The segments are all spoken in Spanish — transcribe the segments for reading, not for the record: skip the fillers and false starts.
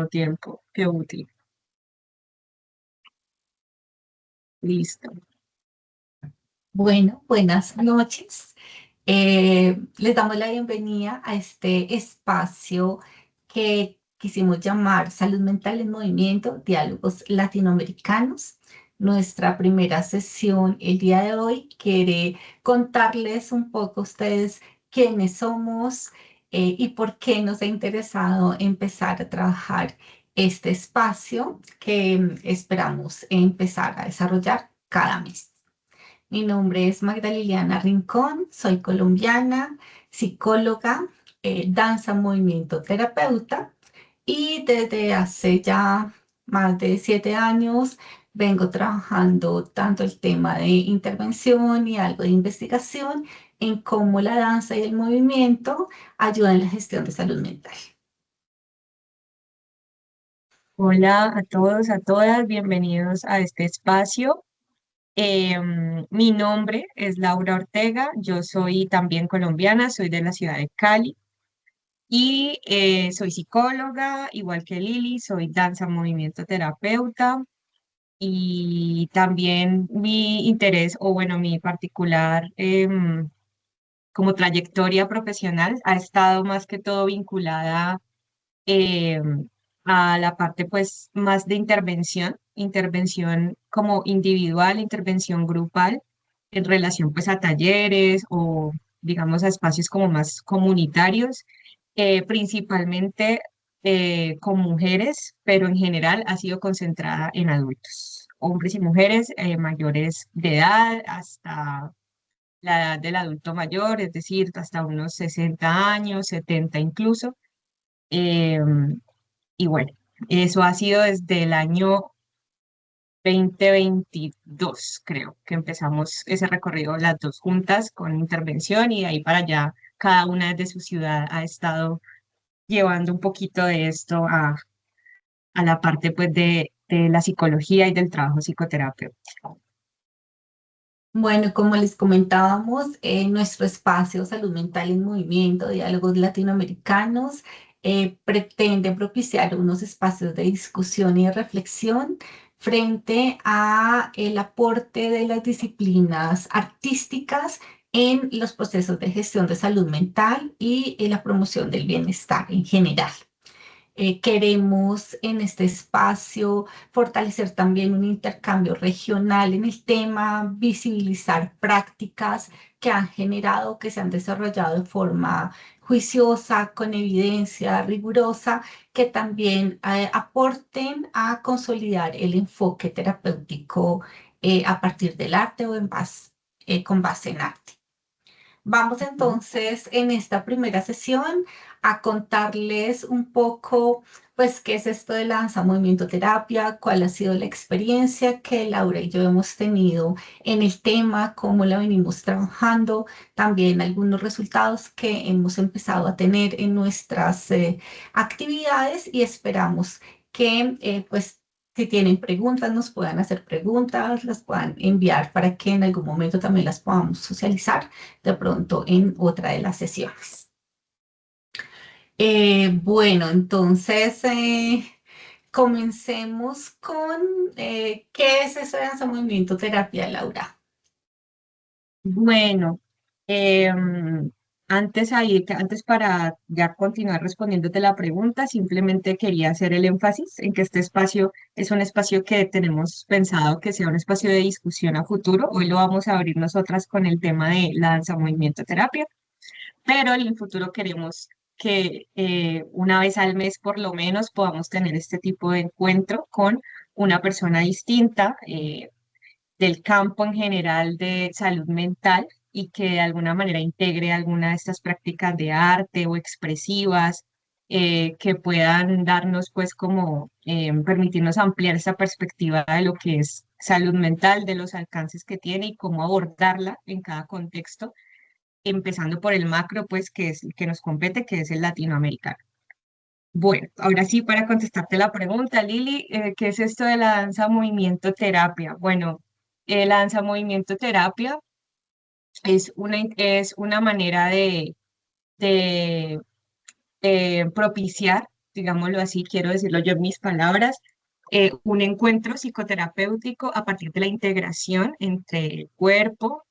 Tiempo, qué útil. Listo. Bueno, buenas noches. Les damos la bienvenida a este espacio que quisimos llamar Salud Mental en Movimiento, Diálogos Latinoamericanos. Nuestra primera sesión el día de hoy quiere contarles un poco a ustedes quiénes somos y por qué nos ha interesado empezar a trabajar este espacio que esperamos empezar a desarrollar cada mes. Mi nombre es Magda Liliana Rincón, soy colombiana, psicóloga, danza, movimiento, terapeuta y desde hace ya más de 7 años vengo trabajando tanto el tema de intervención y algo de investigación en cómo la danza y el movimiento ayudan en la gestión de salud mental. Hola a todos, a todas, bienvenidos a este espacio. Mi nombre es Laura Ortega, yo soy también colombiana, soy de la ciudad de Cali y soy psicóloga, igual que Lili, soy danza movimiento terapeuta y también mi interés, o bueno, mi particular como trayectoria profesional ha estado más que todo vinculada eh, a la parte pues más de intervención, intervención como individual, intervención grupal en relación pues a talleres o digamos a espacios como más comunitarios, principalmente con mujeres, pero en general ha sido concentrada en adultos, hombres y mujeres mayores de edad hasta la edad del adulto mayor, es decir, hasta unos 60 años, 70 incluso. Em, y bueno, eso ha sido desde el año 2022, creo, que empezamos ese recorrido las dos juntas con intervención y de ahí para allá cada una desde su ciudad ha estado llevando un poquito de esto a la parte pues de la psicología y del trabajo psicoterapéutico. Bueno, como les comentábamos, nuestro espacio Salud Mental en Movimiento, Diálogos Latinoamericanos, pretende propiciar unos espacios de discusión y de reflexión frente a el aporte de las disciplinas artísticas en los procesos de gestión de salud mental y en la promoción del bienestar en general. Queremos en este espacio fortalecer también un intercambio regional en el tema, visibilizar prácticas que han generado, que se han desarrollado de forma juiciosa, con evidencia rigurosa, que también aporten a consolidar el enfoque terapéutico a partir del arte o con base en arte. Vamos entonces en esta primera sesión a contarles un poco, pues, qué es esto de la danza movimiento terapia, cuál ha sido la experiencia que Laura y yo hemos tenido en el tema, cómo la venimos trabajando, también algunos resultados que hemos empezado a tener en nuestras actividades y esperamos que, pues, si tienen preguntas, nos puedan hacer preguntas, las puedan enviar para que en algún momento también las podamos socializar de pronto en otra de las sesiones. Bueno, entonces comencemos con ¿qué es eso de danza movimiento terapia, Laura? Bueno, em, antes para ya continuar respondiéndote la pregunta, simplemente quería hacer el énfasis en que este espacio es un espacio que tenemos pensado que sea un espacio de discusión a futuro. Hoy lo vamos a abrir nosotras con el tema de la danza movimiento terapia, pero en el futuro queremos que una vez al mes por lo menos podamos tener este tipo de encuentro con una persona distinta. Del campo en general de salud mental y que de alguna manera integre alguna de estas prácticas de arte o expresivas que puedan darnos pues como permitirnos ampliar esa perspectiva de lo que es salud mental, de los alcances que tiene y cómo abordarla en cada contexto, empezando por el macro pues que es el que nos compete, que es el latinoamericano. Bueno, ahora sí, para contestarte la pregunta, Lili, ¿qué es esto de la danza movimiento terapia? Bueno, la danza movimiento terapia es una manera de propiciar digámoslo así, quiero decirlo yo en mis palabras, un encuentro psicoterapéutico a partir de la integración entre el cuerpo,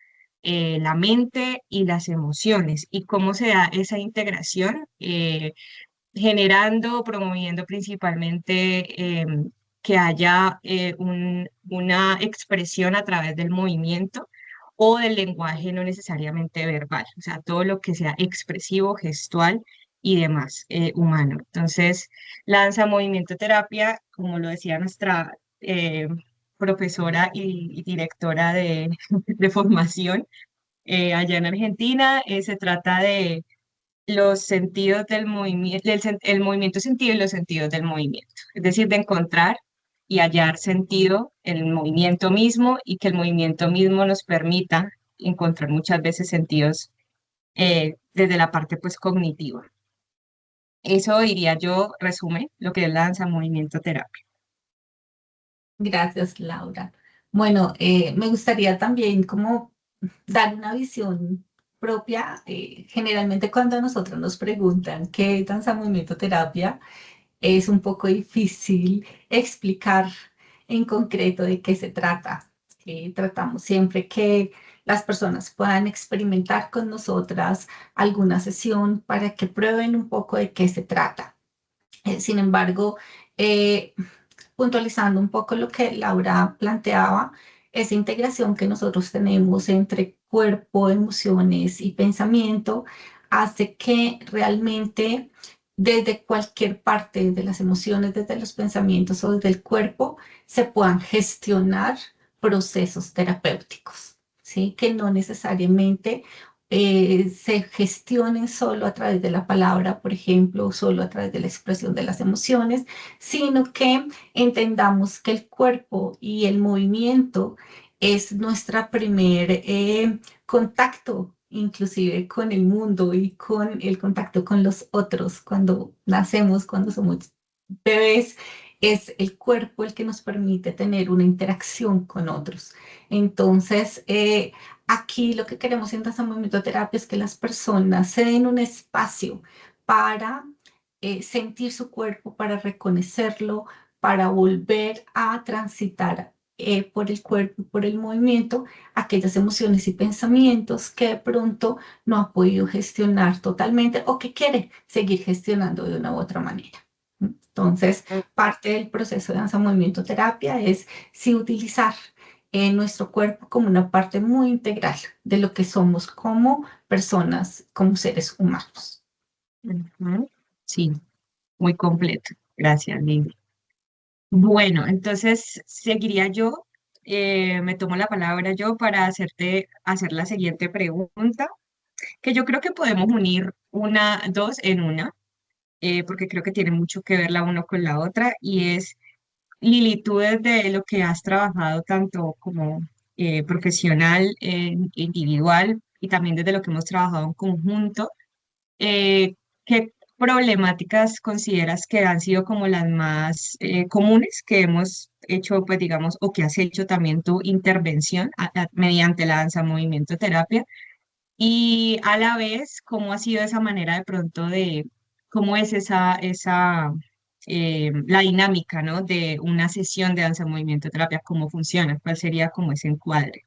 la mente y las emociones. ¿Y cómo se da esa integración? Generando, promoviendo principalmente que haya una expresión a través del movimiento o del lenguaje no necesariamente verbal, o sea, todo lo que sea expresivo, gestual y demás humano. Entonces, la danza movimiento terapia, como lo decía nuestra profesora y directora de, de formación allá en Argentina, se trata de los sentidos del movimiento, el movimiento sentido y los sentidos del movimiento. Es decir, de encontrar y hallar sentido en el movimiento mismo y que el movimiento mismo nos permita encontrar muchas veces sentidos desde la parte pues cognitiva. Eso diría yo, resume lo que es la danza movimiento terapia. Gracias, Laura. Bueno, me gustaría también como dar una visión propia. Generalmente cuando a nosotros nos preguntan qué es danza movimiento terapia, es un poco difícil explicar en concreto de qué se trata. Tratamos siempre que las personas puedan experimentar con nosotras alguna sesión para que prueben un poco de qué se trata. Sin embargo, eh, puntualizando un poco lo que Laura planteaba, esa integración que nosotros tenemos entre cuerpo, emociones y pensamiento hace que realmente desde cualquier parte de las emociones, desde los pensamientos o desde el cuerpo, se puedan gestionar procesos terapéuticos, ¿sí? Que no necesariamente se gestionen solo a través de la palabra, por ejemplo, o solo a través de la expresión de las emociones, sino que entendamos que el cuerpo y el movimiento es nuestra primer contacto, inclusive con el mundo y con el contacto con los otros. Cuando nacemos, cuando somos bebés, es el cuerpo el que nos permite tener una interacción con otros. Entonces, aquí lo que queremos en Danza Movimiento Terapia es que las personas se den un espacio para sentir su cuerpo, para reconocerlo, para volver a transitar por el cuerpo y por el movimiento aquellas emociones y pensamientos que de pronto no ha podido gestionar totalmente o que quiere seguir gestionando de una u otra manera. Entonces, parte del proceso de danza movimiento terapia es sí utilizar nuestro cuerpo como una parte muy integral de lo que somos como personas, como seres humanos. Ujú. Sí, muy completo. Gracias, Lili. Bueno, entonces seguiría yo, me tomo la palabra yo para hacer la siguiente pregunta, que yo creo que podemos unir dos en una, porque creo que tiene mucho que ver la una con la otra, y es, Lili, tú desde lo que has trabajado tanto como profesional, individual, y también desde lo que hemos trabajado en conjunto, ¿qué problemáticas consideras que han sido como las más comunes que hemos hecho, pues digamos, o que has hecho también tu intervención mediante la danza movimiento terapia? Y a la vez, ¿cómo ha sido esa manera de pronto de, cómo es la dinámica, ¿no? De una sesión de danza movimiento terapia, cómo funciona, cuál sería como ese encuadre?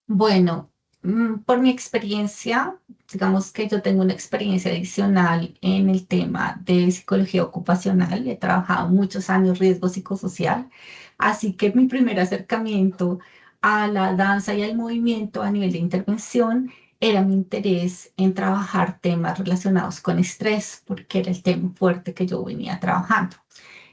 Bueno, por mi experiencia, digamos que yo tengo una experiencia adicional en el tema de psicología ocupacional. He trabajado muchos años riesgo psicosocial, así que mi primer acercamiento a la danza y al movimiento a nivel de intervención era mi interés en trabajar temas relacionados con estrés, porque era el tema fuerte que yo venía trabajando,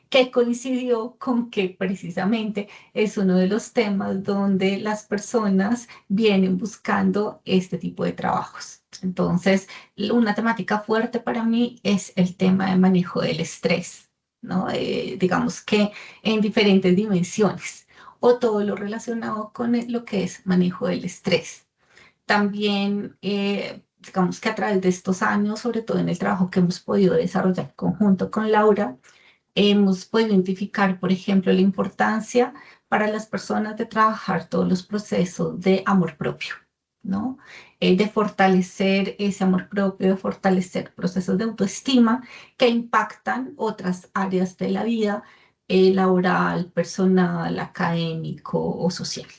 que coincidió con que precisamente es uno de los temas donde las personas vienen buscando este tipo de trabajos. Entonces, una temática fuerte para mí es el tema de manejo del estrés, ¿no? Digamos que en diferentes dimensiones o todo lo relacionado con lo que es manejo del estrés. También, digamos que a través de estos años, sobre todo en el trabajo que hemos podido desarrollar en conjunto con Laura, hemos podido identificar, por ejemplo, la importancia para las personas de trabajar todos los procesos de amor propio. ¿no? De fortalecer ese amor propio, de fortalecer procesos de autoestima que impactan otras áreas de la vida, laboral, personal, académico o social.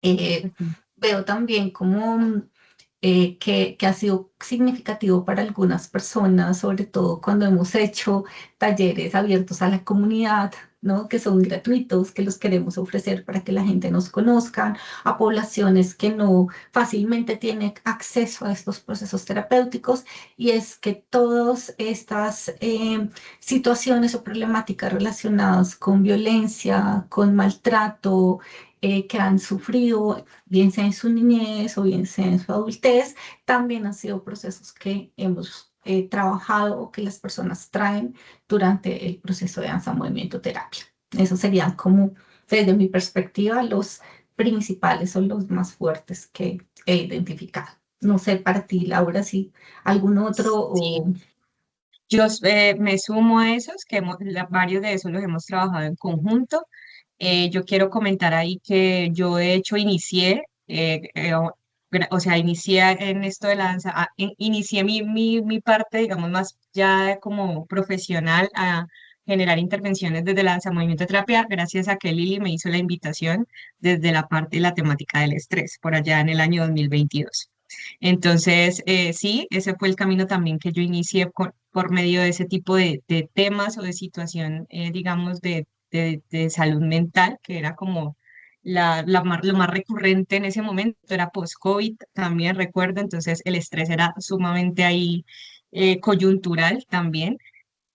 Eh, Ujú. Veo también como que ha sido significativo para algunas personas, sobre todo cuando hemos hecho talleres abiertos a la comunidad, ¿no? Que son gratuitos, que los queremos ofrecer para que la gente nos conozca, a poblaciones que no fácilmente tienen acceso a estos procesos terapéuticos, y es que todas estas situaciones o problemáticas relacionadas con violencia, con maltrato, que han sufrido bien sea en su niñez o bien sea en su adultez, también han sido procesos que hemos trabajado o que las personas traen durante el proceso de danza movimiento terapia. Esos serían como, desde mi perspectiva, los principales o los más fuertes que he identificado. No sé para ti, Laura, si algún otro o... Sí. Yo me sumo a esos, que varios de esos los hemos trabajado en conjunto. Yo quiero comentar ahí que yo de hecho inicié, o sea, inicié en esto de la danza, inicié mi parte, digamos, más ya como profesional a generar intervenciones desde la danza movimiento terapia, gracias a que Lili me hizo la invitación desde la parte de la temática del estrés, por allá en el año 2022. Entonces, sí, ese fue el camino también que yo inicié por medio de ese tipo de temas o de situación, digamos, de salud mental, que era como lo más recurrente en ese momento, era post-COVID, también recuerdo, entonces el estrés era sumamente ahí coyuntural también.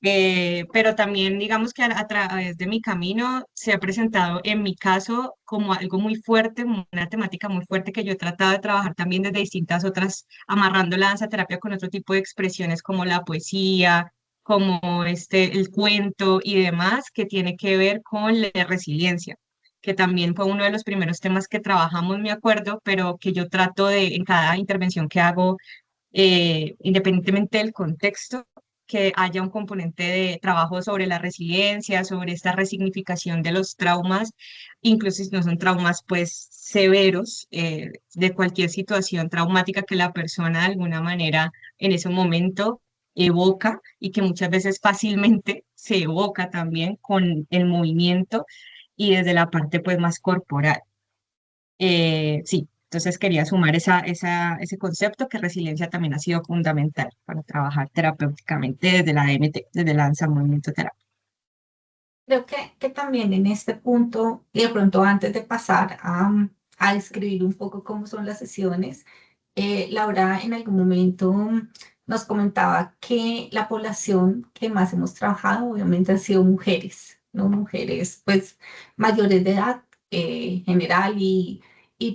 Pero también digamos que a través de mi camino se ha presentado en mi caso como algo muy fuerte, una temática muy fuerte que yo he tratado de trabajar también desde distintas otras, amarrando la danza terapia con otro tipo de expresiones como la poesía, como el cuento y demás, que tiene que ver con la resiliencia, que también fue uno de los primeros temas que trabajamos, me acuerdo, pero que yo trato de en cada intervención que hago, independientemente del contexto, que haya un componente de trabajo sobre la resiliencia, sobre esta resignificación de los traumas, incluso si no son traumas pues severos, de cualquier situación traumática que la persona de alguna manera en ese momento evoca y que muchas veces fácilmente se evoca también con el movimiento y desde la parte pues más corporal. Sí, entonces quería sumar ese concepto que resiliencia también ha sido fundamental para trabajar terapéuticamente desde la DMT, desde la danza movimiento terapia. Creo que también en este punto, y de pronto antes de pasar a describir un poco cómo son las sesiones, Laura en algún momento nos comentaba que la población que más hemos trabajado obviamente han sido mujeres, ¿no? Mujeres pues mayores de edad general y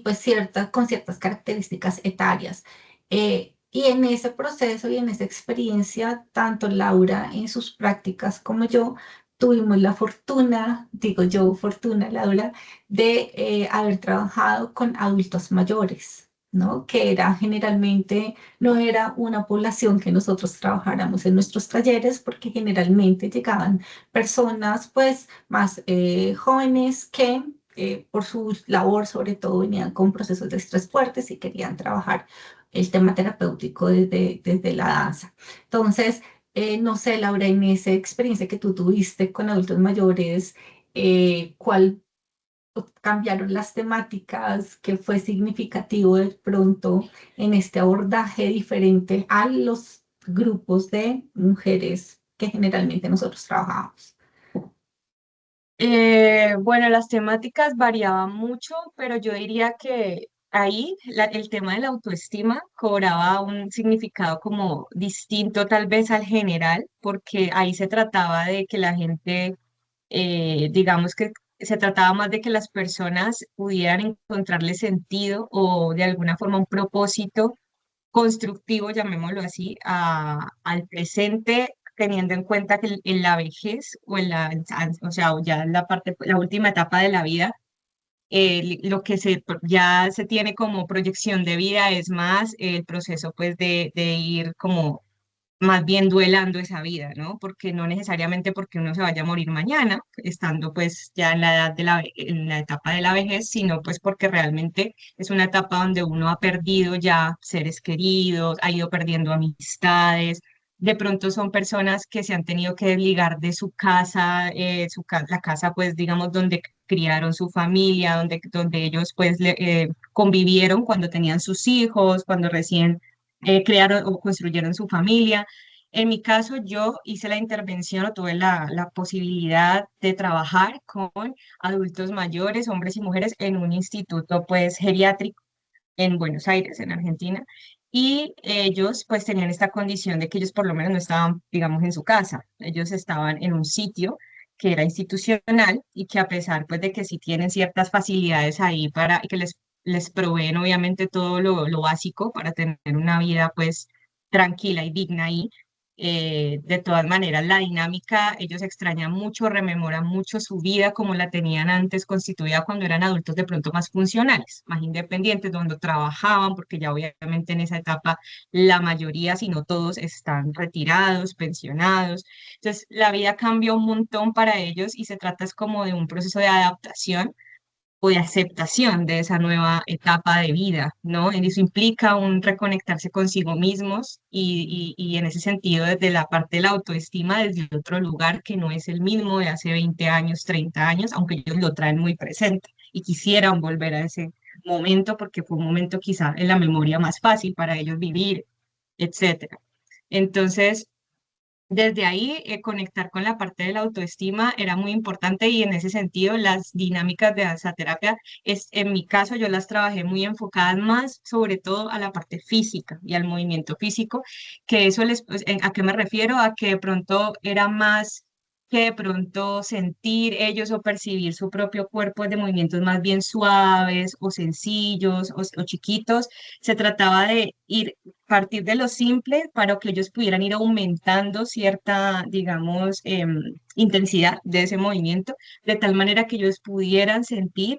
pues con ciertas características etarias. Y en ese proceso y en esa experiencia, tanto Laura en sus prácticas como yo, tuvimos la fortuna, digo yo, fortuna, Laura, de haber trabajado con adultos mayores, ¿no? Que era generalmente, no era una población que nosotros trabajáramos en nuestros talleres, porque generalmente llegaban personas, pues, más jóvenes que... por su labor, sobre todo, venían con procesos de estrés fuertes y querían trabajar el tema terapéutico desde la danza. Entonces, no sé, Laura, en esa experiencia que tú tuviste con adultos mayores, ¿cuál cambiaron las temáticas? ¿Qué fue significativo de pronto en este abordaje diferente a los grupos de mujeres que generalmente nosotros trabajamos? Bueno, las temáticas variaban mucho, pero yo diría que ahí el tema de la autoestima cobraba un significado como distinto tal vez al general, porque ahí se trataba de que la gente, digamos que se trataba más de que las personas pudieran encontrarle sentido o de alguna forma un propósito constructivo, llamémoslo así, al presente, teniendo en cuenta que en la vejez o o sea, o ya en la parte, la última etapa de la vida, lo que ya se tiene como proyección de vida es más el proceso pues de ir como más bien duelando esa vida, ¿no? Porque no necesariamente porque uno se vaya a morir mañana, estando pues ya en la edad de en la etapa de la vejez, sino pues porque realmente es una etapa donde uno ha perdido ya seres queridos, ha ido perdiendo amistades. De pronto son personas que se han tenido que desligar de su casa, la casa pues digamos donde criaron su familia, donde ellos pues convivieron cuando tenían sus hijos, cuando recién crearon o construyeron su familia. En mi caso, yo hice la intervención o tuve la posibilidad de trabajar con adultos mayores, hombres y mujeres, en un instituto pues geriátrico en Buenos Aires, en Argentina. Y ellos pues tenían esta condición de que ellos por lo menos no estaban, digamos, en su casa. Ellos estaban en un sitio que era institucional y que a pesar pues de que sí tienen ciertas facilidades ahí para que les proveen obviamente todo lo básico para tener una vida pues tranquila y digna ahí. De todas maneras, la dinámica, ellos extrañan mucho, rememoran mucho su vida como la tenían antes, constituida cuando eran adultos de pronto más funcionales, más independientes, donde trabajaban, porque ya obviamente en esa etapa la mayoría, si no todos, están retirados, pensionados. Entonces, la vida cambia un montón para ellos y se trata es como de un proceso de adaptación o de aceptación de esa nueva etapa de vida, ¿no? Y eso implica un reconectarse consigo mismos y en ese sentido desde la parte de la autoestima, desde otro lugar que no es el mismo de hace 20 años, 30 años, aunque ellos lo traen muy presente y quisieran volver a ese momento porque fue un momento quizá en la memoria más fácil para ellos vivir, etcétera. Entonces, desde ahí, conectar con la parte de la autoestima era muy importante y en ese sentido las dinámicas de danza terapia, en mi caso yo las trabajé muy enfocadas más sobre todo a la parte física y al movimiento físico, que eso pues, ¿a qué me refiero? A que de pronto era más que de pronto sentir ellos o percibir su propio cuerpo de movimientos más bien suaves o sencillos o chiquitos. Se trataba de ir partir de lo simple para que ellos pudieran ir aumentando cierta, digamos, intensidad de ese movimiento, de tal manera que ellos pudieran sentir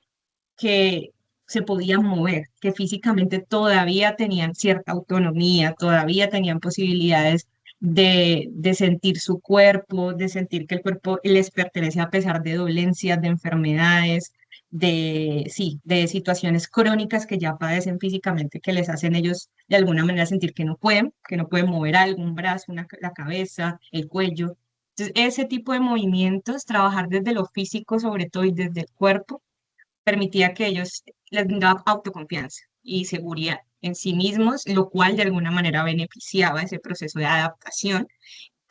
que se podían mover, que físicamente todavía tenían cierta autonomía, todavía tenían posibilidades de sentir su cuerpo, de sentir que el cuerpo les pertenece a pesar de dolencias, de enfermedades, sí, de situaciones crónicas que ya padecen físicamente, que les hacen ellos de alguna manera sentir que no pueden mover algo, un brazo, la cabeza, el cuello. Entonces, ese tipo de movimientos, trabajar desde lo físico sobre todo y desde el cuerpo, permitía que ellos les daba autoconfianza y seguridad en sí mismos, lo cual de alguna manera beneficiaba ese proceso de adaptación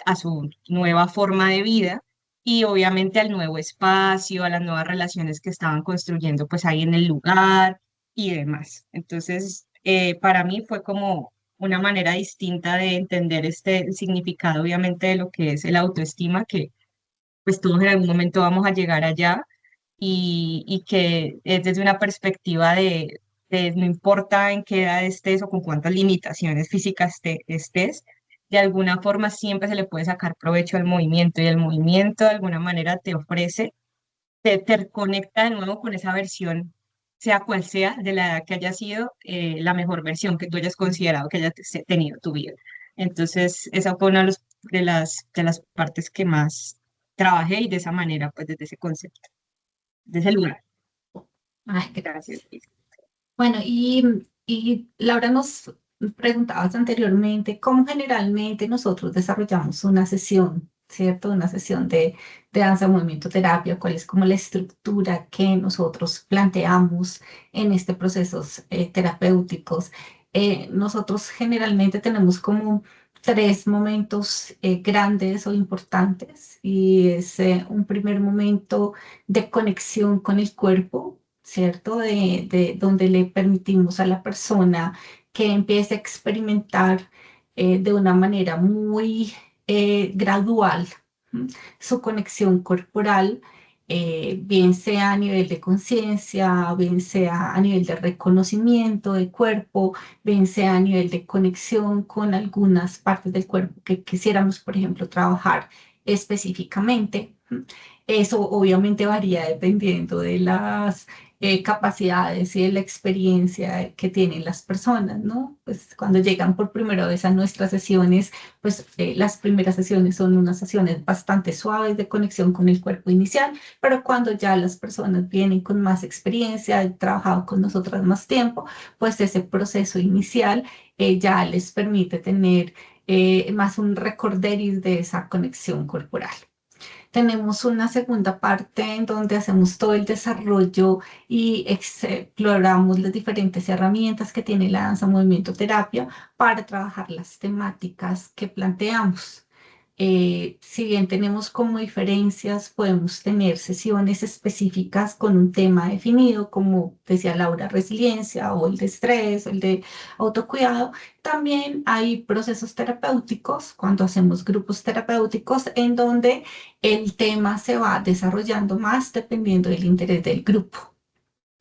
a su nueva forma de vida y obviamente al nuevo espacio, a las nuevas relaciones que estaban construyendo pues ahí en el lugar y demás. Entonces, para mí fue como una manera distinta de entender el significado obviamente de lo que es el autoestima, que pues todos en algún momento vamos a llegar allá y que es desde una perspectiva de no importa en qué edad estés o con cuántas limitaciones físicas estés, de alguna forma siempre se le puede sacar provecho al movimiento y el movimiento de alguna manera te ofrece, te conecta de nuevo con esa versión, sea cual sea, de la edad que haya sido la mejor versión que tú hayas considerado que hayas tenido tu vida. Entonces, esa fue una de las partes que más trabajé y de esa manera, pues desde ese concepto, desde el lugar. Ay, Gracias, gracias. Luis. Bueno, y Laura nos preguntabas anteriormente cómo generalmente nosotros desarrollamos una sesión, ¿cierto? Una sesión de danza, movimiento, terapia, cuál es como la estructura que nosotros planteamos en este procesos terapéuticos. Nosotros generalmente tenemos como tres momentos grandes o importantes y es un primer momento de conexión con el cuerpo, ¿cierto? De donde le permitimos a la persona que empiece a experimentar de una manera muy gradual, ¿m? Su conexión corporal, bien sea a nivel de conciencia, bien sea a nivel de reconocimiento del cuerpo, bien sea a nivel de conexión con algunas partes del cuerpo que quisiéramos, por ejemplo, trabajar específicamente. Eso obviamente varía dependiendo de las capacidades y de la experiencia que tienen las personas, ¿no? Pues cuando llegan por primera vez a nuestras sesiones, pues las primeras sesiones son unas sesiones bastante suaves de conexión con el cuerpo inicial, pero cuando ya las personas vienen con más experiencia, han trabajado con nosotras más tiempo, pues ese proceso inicial ya les permite tener más un recorderis de esa conexión corporal. Tenemos una segunda parte en donde hacemos todo el desarrollo y exploramos las diferentes herramientas que tiene la danza movimiento terapia para trabajar las temáticas que planteamos. Si bien tenemos como diferencias, podemos tener sesiones específicas con un tema definido, como decía Laura, resiliencia o el de estrés, o el de autocuidado. También hay procesos terapéuticos, cuando hacemos grupos terapéuticos, en donde el tema se va desarrollando más dependiendo del interés del grupo.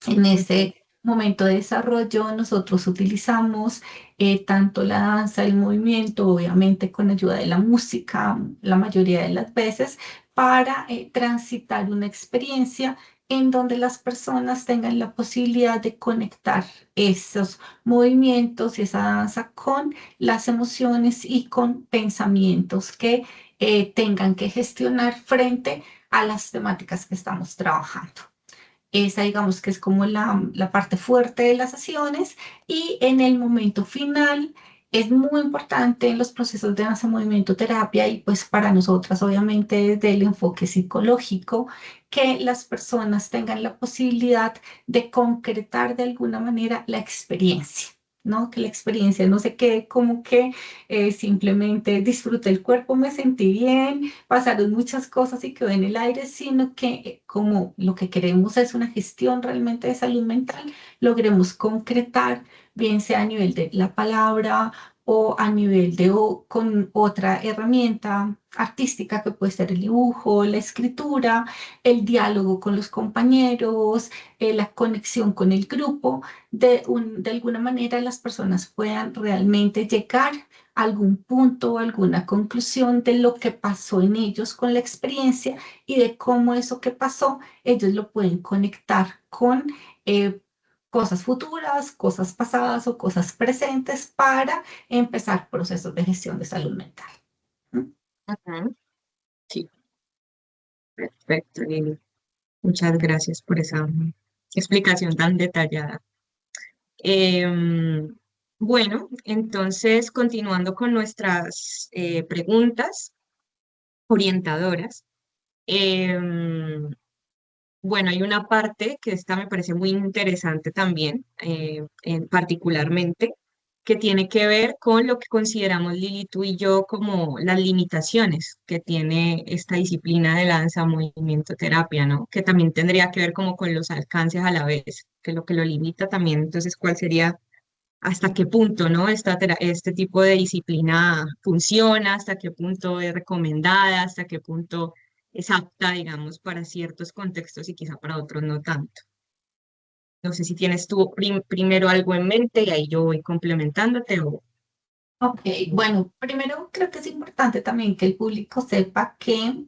En Ujú. ese momento de desarrollo, nosotros utilizamos tanto la danza, el movimiento, obviamente con ayuda de la música, la mayoría de las veces, para transitar una experiencia en donde las personas tengan la posibilidad de conectar esos movimientos y esa danza con las emociones y con pensamientos que tengan que gestionar frente a las temáticas que estamos trabajando. Esa, digamos que es como la parte fuerte de las sesiones y en el momento final es muy importante en los procesos de danza movimiento terapia y pues para nosotras obviamente desde el enfoque psicológico que las personas tengan la posibilidad de concretar de alguna manera la experiencia. ¿No? Que la experiencia no se quede como que simplemente disfruté el cuerpo, me sentí bien, pasaron muchas cosas y quedó en el aire, sino que como lo que queremos es una gestión realmente de salud mental, logremos concretar, bien sea a nivel de la palabra o a nivel de con otra herramienta artística que puede ser el dibujo, la escritura, el diálogo con los compañeros, la conexión con el grupo, de alguna manera las personas puedan realmente llegar algún punto, alguna conclusión de lo que pasó en ellos con la experiencia y de cómo eso que pasó, ellos lo pueden conectar con cosas futuras, cosas pasadas o cosas presentes para empezar procesos de gestión de salud mental. ¿Mm? Ujú. Sí, perfecto, Lili. Muchas gracias por esa explicación tan detallada. Em, bueno, entonces continuando con nuestras preguntas orientadoras. em, bueno, hay una parte que esta me parece muy interesante también, particularmente, que tiene que ver con lo que consideramos Lili, tú y yo como las limitaciones que tiene esta disciplina de danza, movimiento, terapia, ¿no? Que también tendría que ver como con los alcances a la vez, que lo limita también, entonces, ¿cuál sería, hasta qué punto, ¿no? Este tipo de disciplina funciona, hasta qué punto es recomendada, hasta qué punto es apta, digamos, para ciertos contextos y quizá para otros no tanto. No sé si tienes tú primero algo en mente y ahí yo voy complementándote o... Ok, bueno, primero creo que es importante también que el público sepa que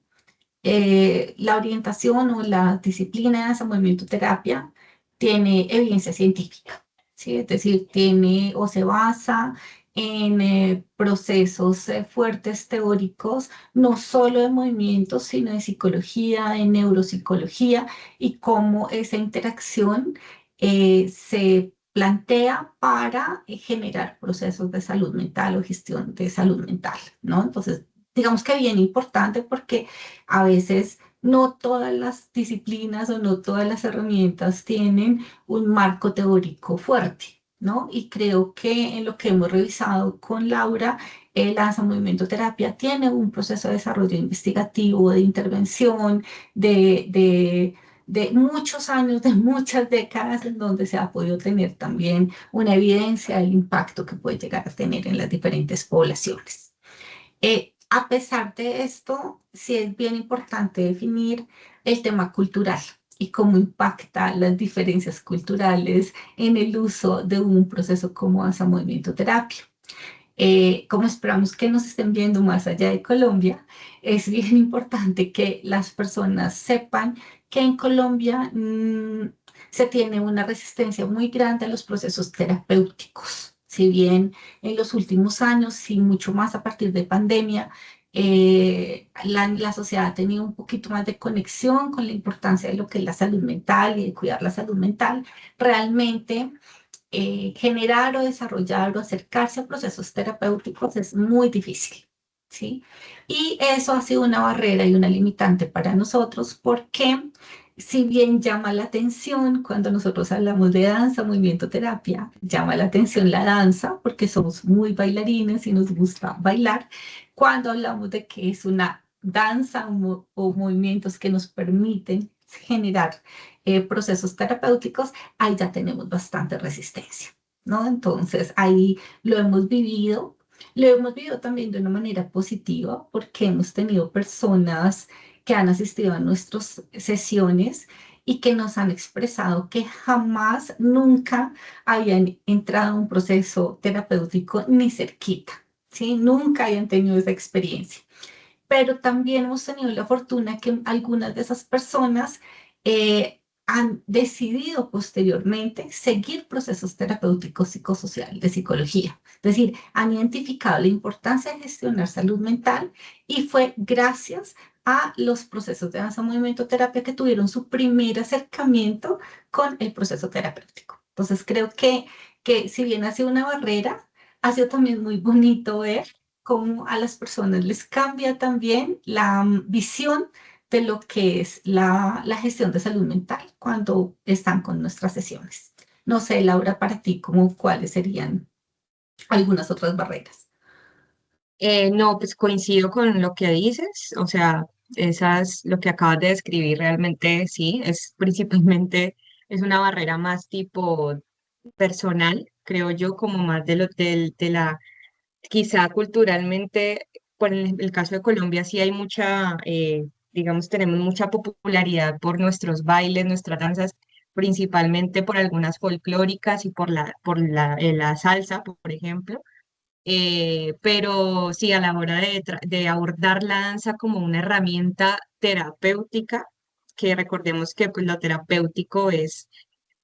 la orientación o la disciplina de ese movimiento terapia tiene evidencia científica, ¿sí? Es decir, tiene o se basa en procesos fuertes teóricos, no solo de movimientos, sino de psicología, de neuropsicología y cómo esa interacción se plantea para generar procesos de salud mental o gestión de salud mental, ¿no? Entonces, digamos que bien importante porque a veces no todas las disciplinas o no todas las herramientas tienen un marco teórico fuerte, ¿no? Y creo que en lo que hemos revisado con Laura, el danza movimiento terapia tiene un proceso de desarrollo investigativo, de intervención, de muchos años, de muchas décadas, en donde se ha podido tener también una evidencia del impacto que puede llegar a tener en las diferentes poblaciones. A pesar de esto, sí es bien importante definir el tema cultural y cómo impacta las diferencias culturales en el uso de un proceso como danza movimiento terapia. Como esperamos que nos estén viendo más allá de Colombia, es bien importante que las personas sepan que en Colombia se tiene una resistencia muy grande a los procesos terapéuticos. Si bien en los últimos años y mucho más a partir de pandemia, la sociedad ha tenido un poquito más de conexión con la importancia de lo que es la salud mental y de cuidar la salud mental, realmente generar o desarrollar o acercarse a procesos terapéuticos es muy difícil, ¿sí? Y eso ha sido una barrera y una limitante para nosotros porque si bien llama la atención cuando nosotros hablamos de danza, movimiento, terapia, llama la atención la danza porque somos muy bailarines y nos gusta bailar, cuando hablamos de que es una danza o movimientos que nos permiten generar procesos terapéuticos, ahí ya tenemos bastante resistencia, ¿no? Entonces, ahí lo hemos vivido también de una manera positiva porque hemos tenido personas que han asistido a nuestras sesiones y que nos han expresado que jamás, nunca habían entrado a un proceso terapéutico ni cerquita, ¿sí? Nunca hayan tenido esa experiencia. Pero también hemos tenido la fortuna que algunas de esas personas han decidido posteriormente seguir procesos terapéuticos psicosociales de psicología. Es decir, han identificado la importancia de gestionar salud mental y fue gracias a los procesos de danza movimiento terapia que tuvieron su primer acercamiento con el proceso terapéutico. Entonces creo que si bien ha sido una barrera, ha sido también muy bonito ver cómo a las personas les cambia también la visión de lo que es la gestión de salud mental cuando están con nuestras sesiones. No sé, Laura, para ti, ¿cómo cuáles serían algunas otras barreras? No, pues coincido con lo que dices, o sea, esas, lo que acabas de describir realmente sí, es principalmente, es una barrera más tipo personal, creo yo, como más de la, quizá culturalmente, por el caso de Colombia sí hay mucha, digamos, tenemos mucha popularidad por nuestros bailes, nuestras danzas, principalmente por algunas folclóricas y la salsa, por ejemplo, pero sí, a la hora de abordar la danza como una herramienta terapéutica, que recordemos que pues, lo terapéutico es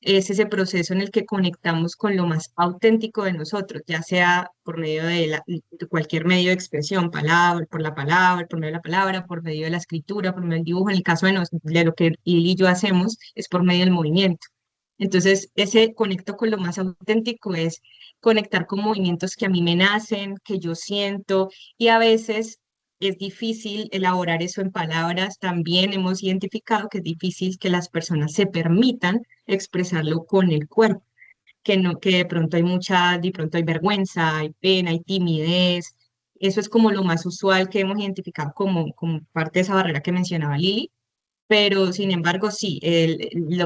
ese proceso en el que conectamos con lo más auténtico de nosotros, ya sea por medio de cualquier medio de expresión, palabra, por medio de la palabra, por medio de la escritura, por medio del dibujo. En el caso de lo que Lili y yo hacemos, es por medio del movimiento. Entonces, ese conecto con lo más auténtico es conectar con movimientos que a mí me nacen, que yo siento, y a veces es difícil elaborar eso en palabras. También hemos identificado que es difícil que las personas se permitan expresarlo con el cuerpo, que no, que de pronto hay vergüenza, hay pena, hay timidez. Eso es como lo más usual que hemos identificado como parte de esa barrera que mencionaba Lili, pero sin embargo, sí,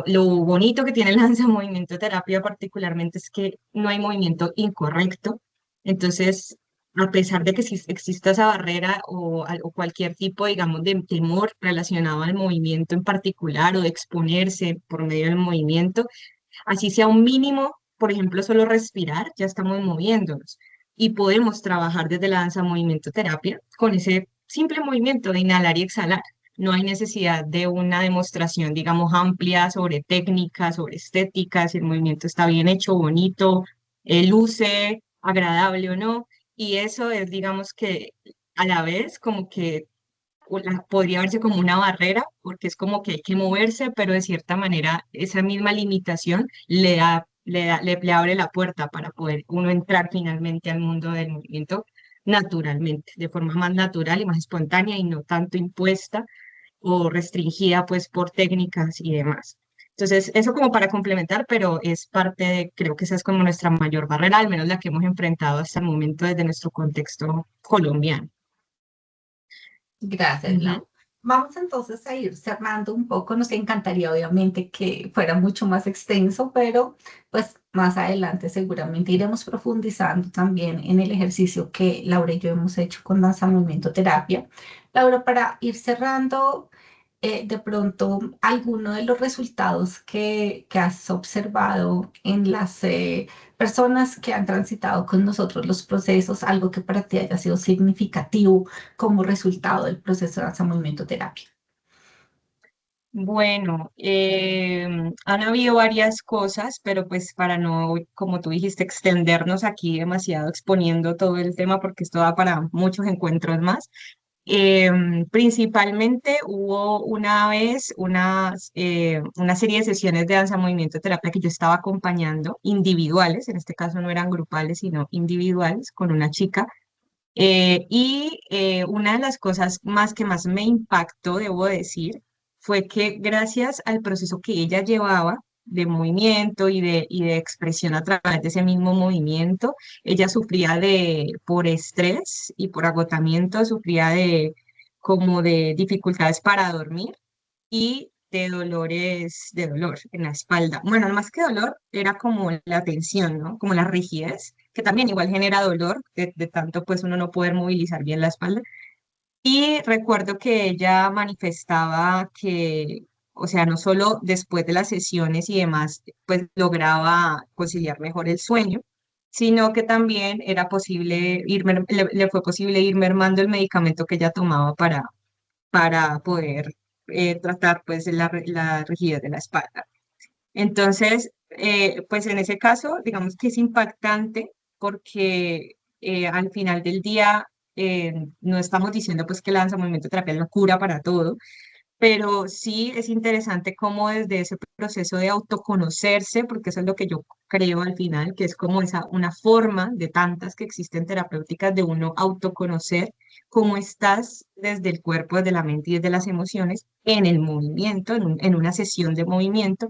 lo bonito que tiene el danza movimiento terapia particularmente es que no hay movimiento incorrecto. Entonces, a pesar de que exista esa barrera o cualquier tipo, digamos, de temor relacionado al movimiento en particular o de exponerse por medio del movimiento, así sea un mínimo, por ejemplo, solo respirar, ya estamos moviéndonos. Y podemos trabajar desde la danza movimiento terapia con ese simple movimiento de inhalar y exhalar. No hay necesidad de una demostración, digamos, amplia sobre técnicas, sobre estética, si el movimiento está bien hecho, bonito, luce, agradable o no. Y eso es, digamos que a la vez como que podría verse como una barrera, porque es como que hay que moverse, pero de cierta manera esa misma limitación le abre la puerta para poder uno entrar finalmente al mundo del movimiento naturalmente, de forma más natural y más espontánea y no tanto impuesta o restringida pues por técnicas y demás. Entonces, eso como para complementar, pero es parte de, creo que esa es como nuestra mayor barrera, al menos la que hemos enfrentado hasta el momento desde nuestro contexto colombiano. Gracias, Ujú. Lau. Vamos entonces a ir cerrando un poco. Nos encantaría, obviamente, que fuera mucho más extenso, pero pues más adelante seguramente iremos profundizando también en el ejercicio que Laura y yo hemos hecho con danza movimiento terapia. Laura, para ir cerrando, de pronto, alguno de los resultados que has observado en las personas que han transitado con nosotros los procesos, algo que para ti haya sido significativo como resultado del proceso de danza movimiento terapia. Bueno, han habido varias cosas, pero pues para no, como tú dijiste, extendernos aquí demasiado exponiendo todo el tema, porque esto da para muchos encuentros más. Principalmente hubo una vez una serie de sesiones de danza movimiento terapia que yo estaba acompañando, individuales, en este caso no eran grupales, sino individuales, con una chica. Una de las cosas más que más me impactó, debo decir, fue que gracias al proceso que ella llevaba de movimiento y de expresión a través de ese mismo movimiento, ella sufría por estrés y por agotamiento, sufría como de dificultades para dormir y de dolores, de dolor en la espalda. Bueno, no más que dolor, era como la tensión, ¿no? Como la rigidez, que también igual genera dolor, de tanto pues uno no poder movilizar bien la espalda. Y recuerdo que ella manifestaba que, o sea, no solo después de las sesiones y demás, pues lograba conciliar mejor el sueño, sino que también era posible le fue posible ir mermando el medicamento que ella tomaba para poder tratar pues la rigidez de la espalda. Entonces, pues en ese caso, digamos que es impactante porque al final del día no estamos diciendo pues que la danza movimiento terapia es la cura para todo, pero sí es interesante cómo desde ese proceso de autoconocerse, porque eso es lo que yo creo al final, que es como una forma de tantas que existen terapéuticas de uno autoconocer cómo estás desde el cuerpo, desde la mente y desde las emociones en el movimiento, en una sesión de movimiento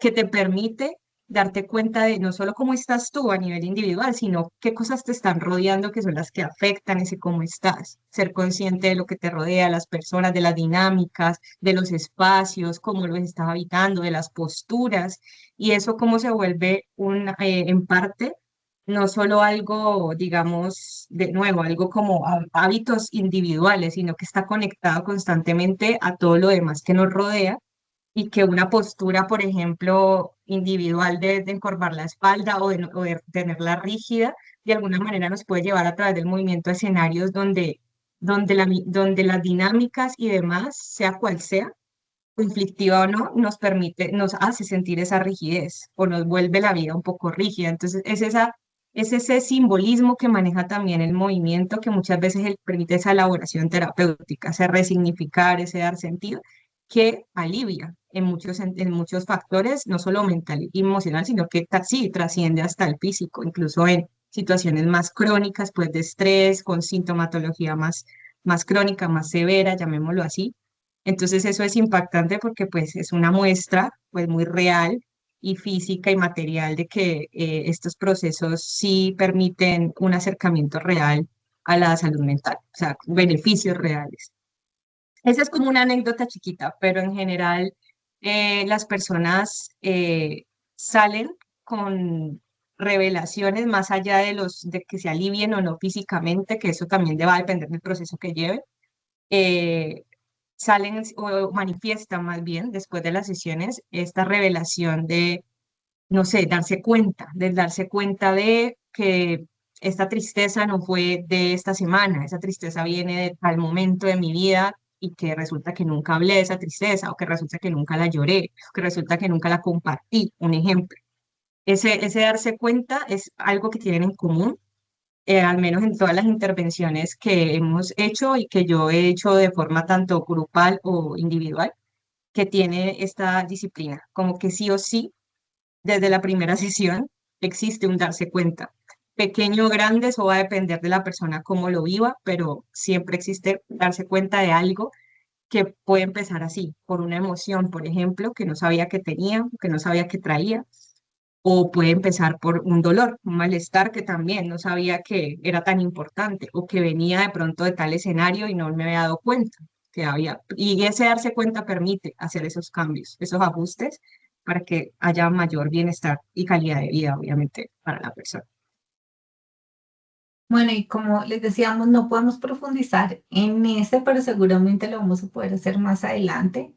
que te permite darte cuenta de no solo cómo estás tú a nivel individual, sino qué cosas te están rodeando que son las que afectan ese cómo estás. Ser consciente de lo que te rodea, las personas, de las dinámicas, de los espacios, cómo los estás habitando, de las posturas, y eso cómo se vuelve en parte no solo algo, digamos, de nuevo, algo como hábitos individuales, sino que está conectado constantemente a todo lo demás que nos rodea y que una postura, por ejemplo, individual de encorvar la espalda o de tenerla rígida, de alguna manera nos puede llevar a través del movimiento a escenarios donde las dinámicas y demás, sea cual sea, conflictiva o no, nos hace sentir esa rigidez o nos vuelve la vida un poco rígida. Entonces, es ese simbolismo que maneja también el movimiento que muchas veces permite esa elaboración terapéutica, ese resignificar, ese dar sentido, que alivia en muchos factores, no solo mental y emocional, sino que sí trasciende hasta el físico, incluso en situaciones más crónicas, pues de estrés, con sintomatología más crónica, más severa, llamémoslo así. Entonces eso es impactante porque pues es una muestra pues muy real y física y material de que estos procesos sí permiten un acercamiento real a la salud mental, o sea, beneficios reales. Esa es como una anécdota chiquita, pero en general las personas salen con revelaciones más allá de que se alivien o no físicamente, que eso también va a depender del proceso que lleven. eh, Salen o manifiestan más bien después de las sesiones esta revelación de, no sé, darse cuenta de que esta tristeza no fue de esta semana, esa tristeza viene de tal momento de mi vida y que resulta que nunca hablé de esa tristeza o que resulta que nunca la lloré, o que resulta que nunca la compartí, un ejemplo. Ese darse cuenta es algo que tienen en común al menos en todas las intervenciones que hemos hecho y que yo he hecho de forma tanto grupal o individual, que tiene esta disciplina, como que sí o sí, desde la primera sesión existe un darse cuenta. Pequeño o grande, eso va a depender de la persona cómo lo viva, pero siempre existe darse cuenta de algo que puede empezar así, por una emoción, por ejemplo, que no sabía que tenía, que no sabía que traía, o puede empezar por un dolor, un malestar que también no sabía que era tan importante o que venía de pronto de tal escenario y no me había dado cuenta que había. Y ese darse cuenta permite hacer esos cambios, esos ajustes para que haya mayor bienestar y calidad de vida, obviamente, para la persona. Bueno, y como les decíamos, no podemos profundizar en este, pero seguramente lo vamos a poder hacer más adelante.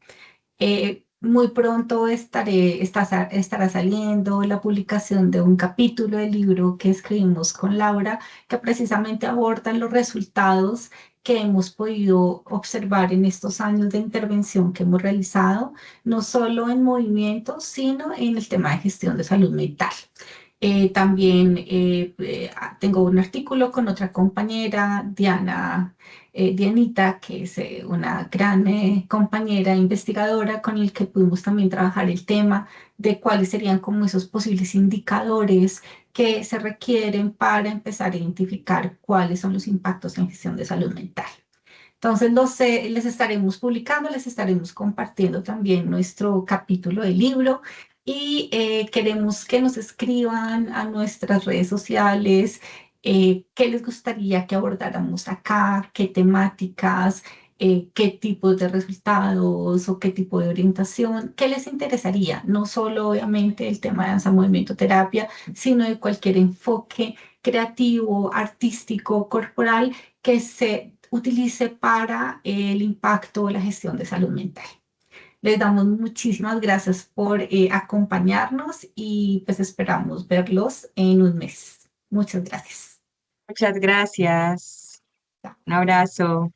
Muy pronto estará saliendo la publicación de un capítulo del libro que escribimos con Laura, que precisamente aborda los resultados que hemos podido observar en estos años de intervención que hemos realizado, no solo en movimientos, sino en el tema de gestión de salud mental. También tengo un artículo con otra compañera, Dianita, que es una gran compañera investigadora con el que pudimos también trabajar el tema de cuáles serían como esos posibles indicadores que se requieren para empezar a identificar cuáles son los impactos en gestión de salud mental. Entonces, les estaremos publicando, les estaremos compartiendo también nuestro capítulo del libro y queremos que nos escriban a nuestras redes sociales qué les gustaría que abordáramos acá, qué temáticas, qué tipos de resultados o qué tipo de orientación, qué les interesaría, no solo obviamente el tema de danza, movimiento, terapia, sino de cualquier enfoque creativo, artístico, corporal que se utilice para el impacto o la gestión de salud mental. Les damos muchísimas gracias por acompañarnos y pues esperamos verlos en un mes. Muchas gracias. Muchas gracias. Un abrazo.